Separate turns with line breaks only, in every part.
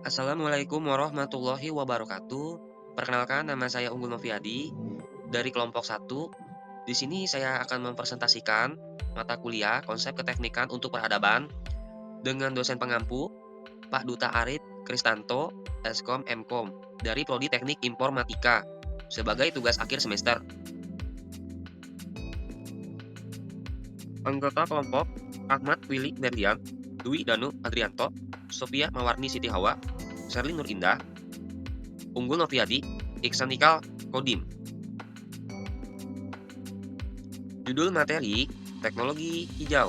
Assalamualaikum warahmatullahi wabarakatuh. Perkenalkan, nama saya Unggul Noviadi dari kelompok satu. Di sini saya akan mempresentasikan mata kuliah konsep keteknikan untuk peradaban dengan dosen pengampu Pak Duta Arit Kristanto, Eskom Mkom dari Prodi Teknik Informatika sebagai tugas akhir semester. Anggota kelompok Ahmad Willy Merdian, Dwi Danu Adrianto, Sofia Mawarni Siti Hawa, Sherlyn Nur Indah, Unggul Noviadi, Iksan Nikal Kodim. Judul materi, teknologi hijau.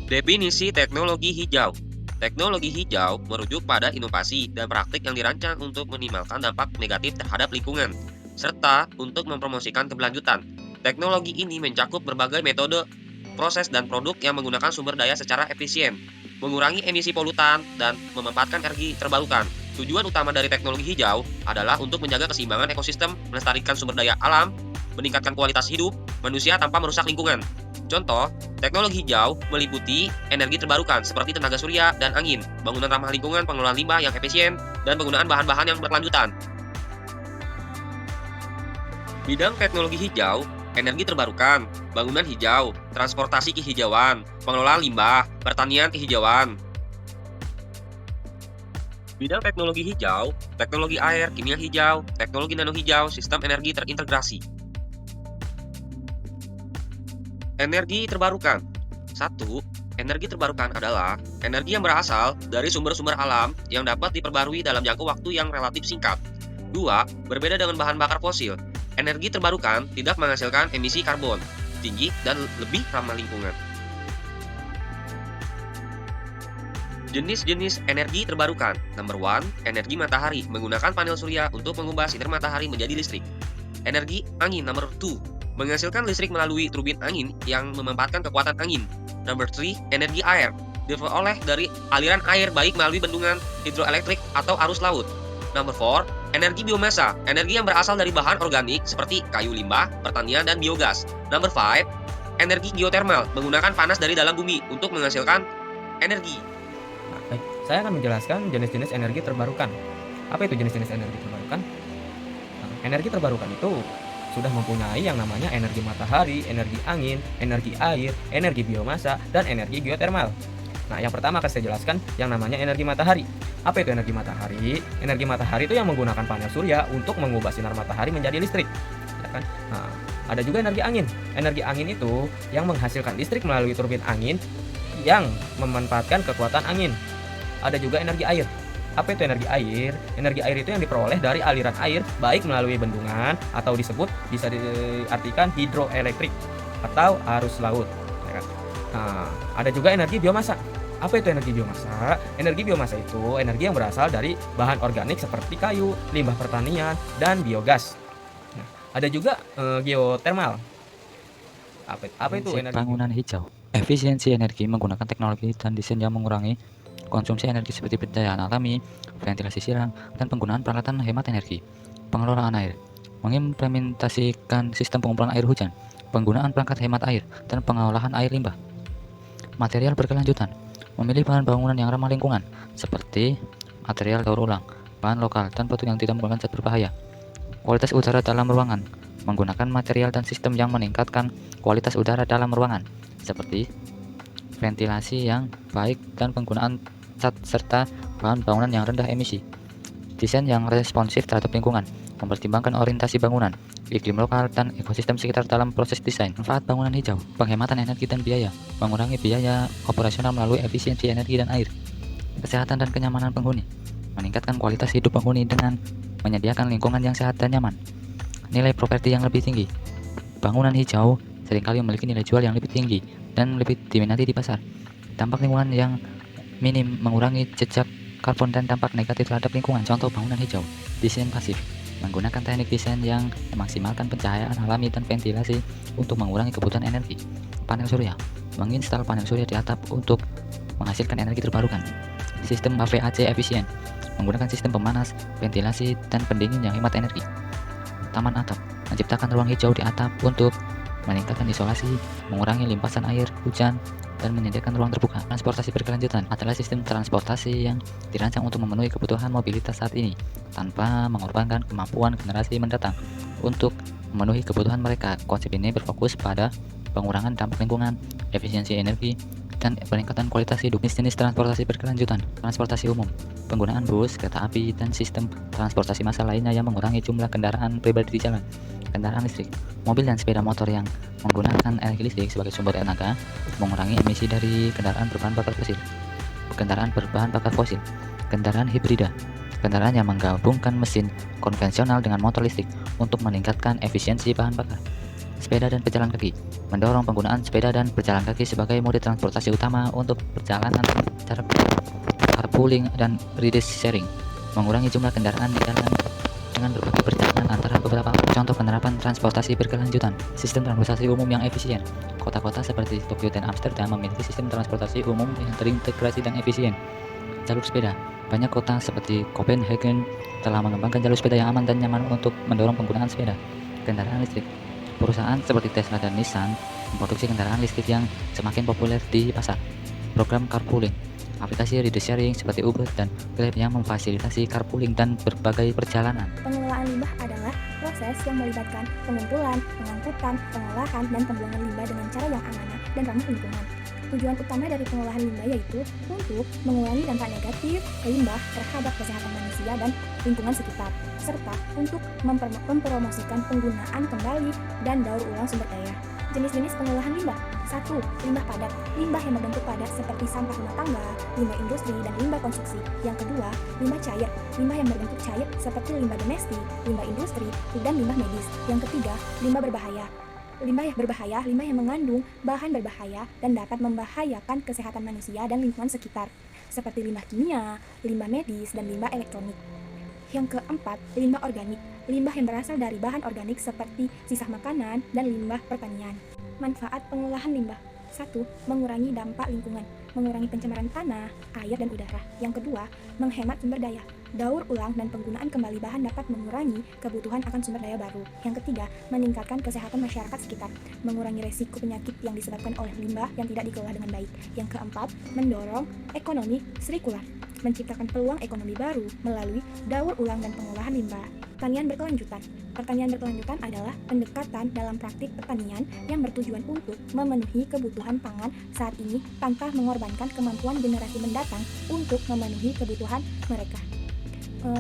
Definisi teknologi hijau. Teknologi hijau merujuk pada inovasi dan praktik yang dirancang untuk minimalkan dampak negatif terhadap lingkungan, serta untuk mempromosikan keberlanjutan. Teknologi ini mencakup berbagai metode, proses, dan produk yang menggunakan sumber daya secara efisien, mengurangi emisi polutan, dan memanfaatkan energi terbarukan. Tujuan utama dari teknologi hijau adalah untuk menjaga keseimbangan ekosistem, melestarikan sumber daya alam, meningkatkan kualitas hidup manusia tanpa merusak lingkungan. Contoh, teknologi hijau meliputi energi terbarukan seperti tenaga surya dan angin, bangunan ramah lingkungan, pengelolaan limbah yang efisien, dan penggunaan bahan-bahan yang berkelanjutan. Bidang teknologi hijau, energi terbarukan, bangunan hijau, transportasi kehijauan, pengelolaan limbah, pertanian kehijauan. Bidang teknologi hijau, teknologi air, kimia hijau, teknologi nano hijau, sistem energi terintegrasi. Energi terbarukan. 1. Energi terbarukan adalah energi yang berasal dari sumber-sumber alam yang dapat diperbarui dalam jangka waktu yang relatif singkat. 2. Berbeda dengan bahan bakar fosil, energi terbarukan tidak menghasilkan emisi karbon tinggi dan lebih ramah lingkungan. Jenis-jenis energi terbarukan. Number 1, energi matahari menggunakan panel surya untuk mengubah sinar matahari menjadi listrik. Energi angin. Number 2, menghasilkan listrik melalui turbin angin yang memanfaatkan kekuatan angin. Number 3, energi air diperoleh dari aliran air baik melalui bendungan hidroelektrik atau arus laut. Number 4, energi biomasa, energi yang berasal dari bahan organik seperti kayu limbah, pertanian, dan biogas. Number 5, energi geotermal menggunakan panas dari dalam bumi untuk menghasilkan energi.
Baik, saya akan menjelaskan jenis-jenis energi terbarukan. Apa itu jenis-jenis energi terbarukan? Energi terbarukan itu sudah mempunyai yang namanya energi matahari, energi angin, energi air, energi biomasa, dan energi geotermal. Nah, yang pertama akan saya jelaskan yang namanya energi matahari. Apa itu energi matahari? Energi matahari itu yang menggunakan panel surya untuk mengubah sinar matahari menjadi listrik. Ya kan? Nah, ada juga energi angin. Energi angin itu yang menghasilkan listrik melalui turbin angin yang memanfaatkan kekuatan angin. Ada juga energi air. Apa itu energi air? Energi air itu yang diperoleh dari aliran air baik melalui bendungan atau bisa diartikan hidroelektrik atau arus laut. Ya kan? Nah, ada juga energi biomasa. Apa itu energi biomasa? Energi biomasa itu energi yang berasal dari bahan organik seperti kayu, limbah pertanian, dan biogas. Nah, ada juga geotermal. Apa itu
Prinsip
energi
bangunan hijau. Efisiensi energi menggunakan teknologi dan desain yang mengurangi konsumsi energi seperti pencahayaan alami, ventilasi silang, dan penggunaan peralatan hemat energi. Pengelolaan air mengimplementasikan sistem pengumpulan air hujan, penggunaan perangkat hemat air, dan pengolahan air limbah. Material berkelanjutan memilih bahan bangunan yang ramah lingkungan seperti material daur ulang, bahan lokal, dan batu yang tidak menggunakan zat berbahaya. Kualitas udara dalam ruangan menggunakan material dan sistem yang meningkatkan kualitas udara dalam ruangan seperti ventilasi yang baik dan penggunaan cat serta bahan bangunan yang rendah emisi. Desain yang responsif terhadap lingkungan mempertimbangkan orientasi bangunan, iklim lokal, dan ekosistem sekitar dalam proses desain. Manfaat bangunan hijau, penghematan energi dan biaya, mengurangi biaya operasional melalui efisiensi energi dan air. Kesehatan dan kenyamanan penghuni, meningkatkan kualitas hidup penghuni dengan menyediakan lingkungan yang sehat dan nyaman. Nilai properti yang lebih tinggi, bangunan hijau seringkali memiliki nilai jual yang lebih tinggi dan lebih diminati di pasar. Dampak lingkungan yang minim, mengurangi jejak karbon dan dampak negatif terhadap lingkungan. Contoh bangunan hijau, desain pasif, menggunakan teknik desain yang memaksimalkan pencahayaan alami dan ventilasi untuk mengurangi kebutuhan energi. Panel surya, menginstal panel surya di atap untuk menghasilkan energi terbarukan. Sistem HVAC efisien, menggunakan sistem pemanas, ventilasi, dan pendingin yang hemat energi. Taman atap, menciptakan ruang hijau di atap untuk meningkatkan isolasi, mengurangi limpasan air hujan, dan menyediakan ruang terbuka. Transportasi berkelanjutan adalah sistem transportasi yang dirancang untuk memenuhi kebutuhan mobilitas saat ini, tanpa mengorbankan kemampuan generasi mendatang untuk memenuhi kebutuhan mereka. Konsep ini berfokus pada pengurangan dampak lingkungan, efisiensi energi, dan peningkatan kualitas hidup. Jenis transportasi berkelanjutan, transportasi umum, penggunaan bus, kereta api, dan sistem transportasi massal lainnya yang mengurangi jumlah kendaraan pribadi di jalan. Kendaraan listrik, mobil dan sepeda motor yang menggunakan energi listrik sebagai sumber tenaga, mengurangi emisi dari kendaraan berbahan bakar fosil. Kendaraan hibrida, kendaraan yang menggabungkan mesin konvensional dengan motor listrik untuk meningkatkan efisiensi bahan bakar. Sepeda dan pejalan kaki, mendorong penggunaan sepeda dan berjalan kaki sebagai mode transportasi utama untuk perjalanan jarak jauh. Carpooling dan ride sharing, mengurangi jumlah kendaraan di jalan dengan berbagi perjalanan antara beberapa orang. Contoh penerapan transportasi berkelanjutan, sistem transportasi umum yang efisien. Kota-kota seperti Tokyo dan Amsterdam memiliki sistem transportasi umum yang terintegrasi dan efisien. Jalur sepeda, banyak kota seperti Copenhagen telah mengembangkan jalur sepeda yang aman dan nyaman untuk mendorong penggunaan sepeda. Kendaraan listrik, perusahaan seperti Tesla dan Nissan memproduksi kendaraan listrik yang semakin populer di pasar. Program carpooling, aplikasi ride sharing seperti Uber dan Grab yang memfasilitasi carpooling dan berbagai perjalanan.
Pengelolaan limbah adalah proses yang melibatkan pengumpulan, pengangkutan, pengolahan, dan pembuangan limbah dengan cara yang amanah dan ramah lingkungan. Tujuan utama dari pengolahan limbah yaitu untuk mengurangi dampak negatif limbah terhadap kesehatan manusia dan lingkungan sekitar, serta untuk mempromosikan penggunaan kembali dan daur ulang sumber daya. Jenis-jenis pengolahan limbah. 1. Limbah padat. Limbah yang berbentuk padat seperti sampah rumah tangga, limbah industri, dan limbah konstruksi. Yang kedua, limbah cair. Limbah yang berbentuk cair seperti limbah domestik, limbah industri, dan limbah medis. Yang ketiga, limbah berbahaya. Limbah yang berbahaya, limbah yang mengandung bahan berbahaya dan dapat membahayakan kesehatan manusia dan lingkungan sekitar, seperti limbah kimia, limbah medis, dan limbah elektronik. Yang keempat, limbah organik. Limbah yang berasal dari bahan organik seperti sisa makanan dan limbah pertanian. Manfaat pengolahan limbah. 1. Mengurangi dampak lingkungan, mengurangi pencemaran tanah, air, dan udara. Yang kedua, menghemat sumber daya. Daur ulang dan penggunaan kembali bahan dapat mengurangi kebutuhan akan sumber daya baru. Yang ketiga, meningkatkan kesehatan masyarakat sekitar, mengurangi resiko penyakit yang disebabkan oleh limbah yang tidak dikelola dengan baik. Yang keempat, mendorong ekonomi sirkular, menciptakan peluang ekonomi baru melalui daur ulang dan pengolahan limbah. Pertanian berkelanjutan. Pertanian berkelanjutan adalah pendekatan dalam praktik pertanian yang bertujuan untuk memenuhi kebutuhan pangan saat ini tanpa mengorbankan kemampuan generasi mendatang untuk memenuhi kebutuhan mereka.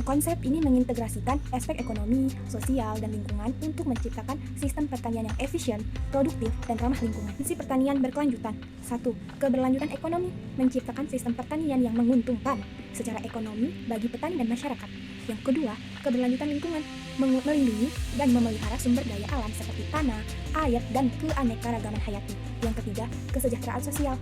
Konsep ini mengintegrasikan aspek ekonomi, sosial, dan lingkungan untuk menciptakan sistem pertanian yang efisien, produktif, dan ramah lingkungan. Fungsi pertanian berkelanjutan. 1. Keberlanjutan ekonomi, menciptakan sistem pertanian yang menguntungkan secara ekonomi bagi petani dan masyarakat. Yang kedua, keberlanjutan lingkungan, melindungi dan memelihara sumber daya alam seperti tanah, air, dan keanekaragaman hayati. Yang ketiga, kesejahteraan sosial,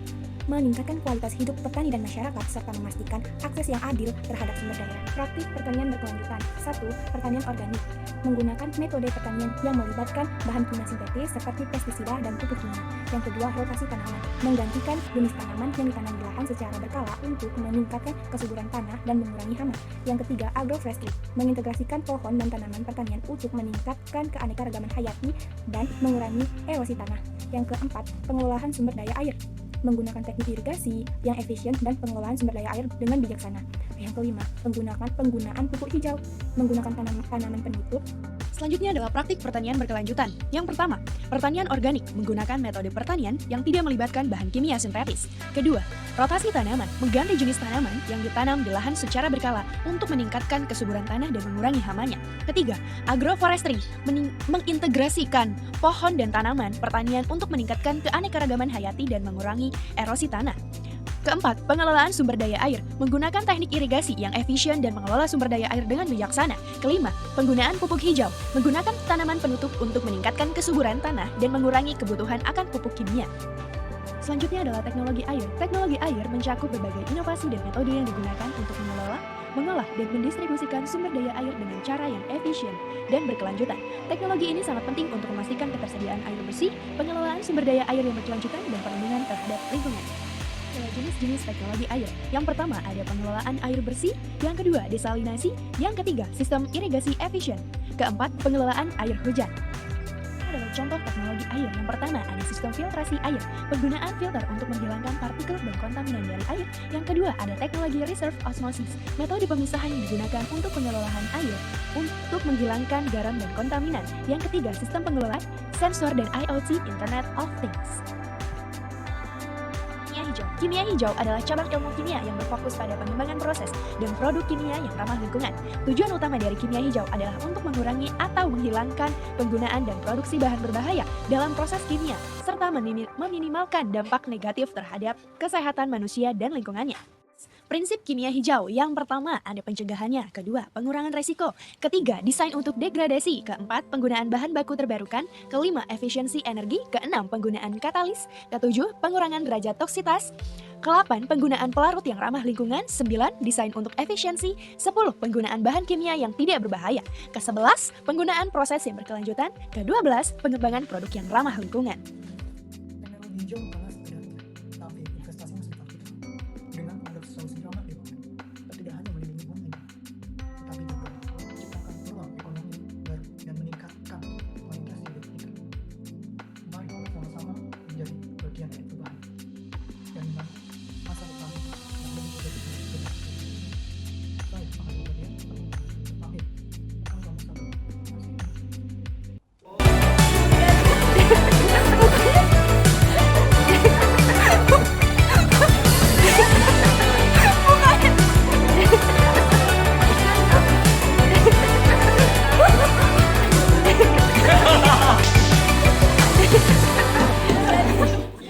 meningkatkan kualitas hidup petani dan masyarakat serta memastikan akses yang adil terhadap sumber daya. Praktik pertanian berkelanjutan. 1. Pertanian organik, menggunakan metode pertanian yang melibatkan bahan kimia sintetis seperti pestisida dan pupuk kimia. Yang kedua, rotasi tanaman, menggantikan jenis tanaman yang ditanam di lahan secara berkala untuk meningkatkan kesuburan tanah dan mengurangi hama. Yang ketiga, agroforestry, mengintegrasikan pohon dan tanaman pertanian untuk meningkatkan keanekaragaman hayati dan mengurangi erosi tanah. Yang keempat, pengelolaan sumber daya air, menggunakan teknik irigasi yang efisien dan pengelolaan sumber daya air dengan bijaksana. Yang kelima, penggunaan pupuk hijau, menggunakan tanaman penutup.
Selanjutnya adalah praktik pertanian berkelanjutan. Yang pertama, pertanian organik menggunakan metode pertanian yang tidak melibatkan bahan kimia sintetis. Kedua, rotasi tanaman, mengganti jenis tanaman yang ditanam di lahan secara berkala untuk meningkatkan kesuburan tanah dan mengurangi hamanya. Ketiga, agroforestry, mengintegrasikan pohon dan tanaman pertanian untuk meningkatkan keanekaragaman hayati dan mengurangi erosi tanah. Keempat, pengelolaan sumber daya air, menggunakan teknik irigasi yang efisien dan mengelola sumber daya air dengan bijaksana. Kelima, penggunaan pupuk hijau, menggunakan tanaman penutup untuk meningkatkan kesuburan tanah dan mengurangi kebutuhan akan pupuk kimia. Selanjutnya adalah teknologi air. Teknologi air mencakup berbagai inovasi dan metode yang digunakan untuk mengolah, dan mendistribusikan sumber daya air dengan cara yang efisien dan berkelanjutan. Teknologi ini sangat penting untuk memastikan ketersediaan air bersih, pengelolaan sumber daya air yang berkelanjutan, dan perlindungan terhadap lingkungan. Jenis-jenis teknologi air. Yang pertama ada pengelolaan air bersih, yang kedua desalinasi, yang ketiga sistem irigasi efisien, keempat pengelolaan air hujan. adalah contoh teknologi air. Yang pertama ada sistem filtrasi air, penggunaan filter untuk menghilangkan partikel dan kontaminan dari air. Yang kedua ada teknologi reserve osmosis, metode pemisahan yang digunakan untuk pengelolaan air untuk menghilangkan garam dan kontaminan. Yang ketiga sistem pengelolaan sensor dan IoT, Internet of Things. Kimia hijau adalah cabang ilmu kimia yang berfokus pada pengembangan proses dan produk kimia yang ramah lingkungan. Tujuan utama dari kimia hijau adalah untuk mengurangi atau menghilangkan penggunaan dan produksi bahan berbahaya dalam proses kimia, serta meminimalkan dampak negatif terhadap kesehatan manusia dan lingkungannya. Prinsip kimia hijau, yang pertama ada pencegahannya, kedua pengurangan resiko, ketiga desain untuk degradasi, keempat penggunaan bahan baku terbarukan, kelima efisiensi energi, keenam penggunaan katalis, ketujuh pengurangan derajat toksitas, ke-8 penggunaan pelarut yang ramah lingkungan, 9 desain untuk efisiensi, 10 penggunaan bahan kimia yang tidak berbahaya, ke-11 penggunaan proses yang berkelanjutan, ke-12 pengembangan produk yang ramah lingkungan.
Teknologi hijau